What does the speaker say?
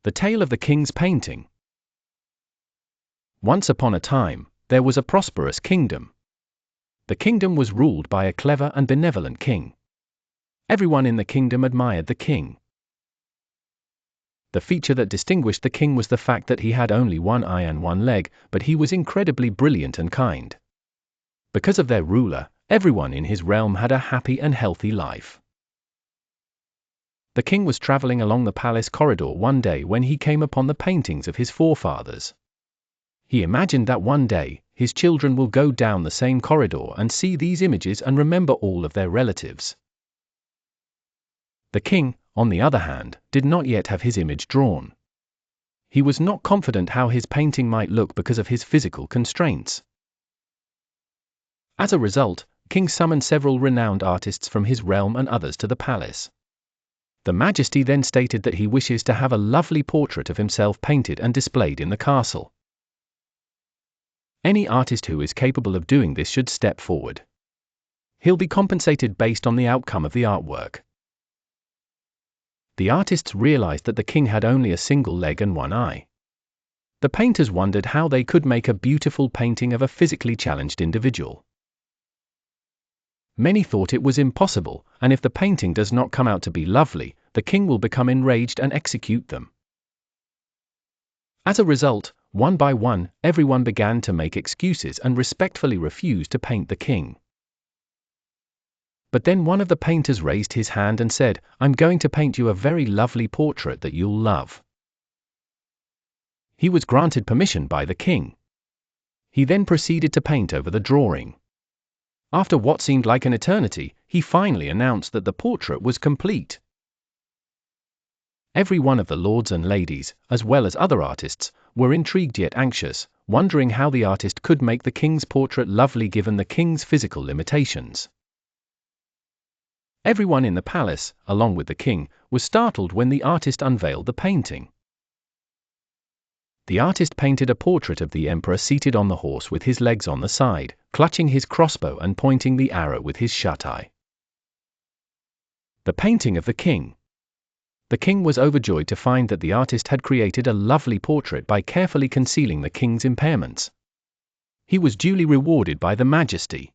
The Tale of the King's Painting. Once upon a time, there was a prosperous kingdom. The kingdom was ruled by a clever and benevolent king. Everyone in the kingdom admired the king. The feature that distinguished the king was the fact that he had only one eye and one leg, but he was incredibly brilliant and kind. Because of their ruler, everyone in his realm had a happy and healthy life. The king was traveling along the palace corridor one day when he came upon the paintings of his forefathers. He imagined that one day, his children will go down the same corridor and see these images and remember all of their relatives. The king, on the other hand, did not yet have his image drawn. He was not confident how his painting might look because of his physical constraints. As a result, the king summoned several renowned artists from his realm and others to the palace. The Majesty then stated that he wishes to have a lovely portrait of himself painted and displayed in the castle. Any artist who is capable of doing this should step forward. He'll be compensated based on the outcome of the artwork. The artists realized that the king had only a single leg and one eye. The painters wondered how they could make a beautiful painting of a physically challenged individual. Many thought it was impossible, and if the painting does not come out to be lovely, the king will become enraged and execute them. As a result, one by one, everyone began to make excuses and respectfully refuse to paint the king. But then one of the painters raised his hand and said, "I'm going to paint you a very lovely portrait that you'll love." He was granted permission by the king. He then proceeded to paint over the drawing. After what seemed like an eternity, he finally announced that the portrait was complete. Every one of the lords and ladies, as well as other artists, were intrigued yet anxious, wondering how the artist could make the king's portrait lovely given the king's physical limitations. Everyone in the palace, along with the king, was startled when the artist unveiled the painting. The artist painted a portrait of the emperor seated on the horse with his legs on the side, clutching his crossbow and pointing the arrow with his shut eye. The painting of the king. The king was overjoyed to find that the artist had created a lovely portrait by carefully concealing the king's impairments. He was duly rewarded by the Majesty.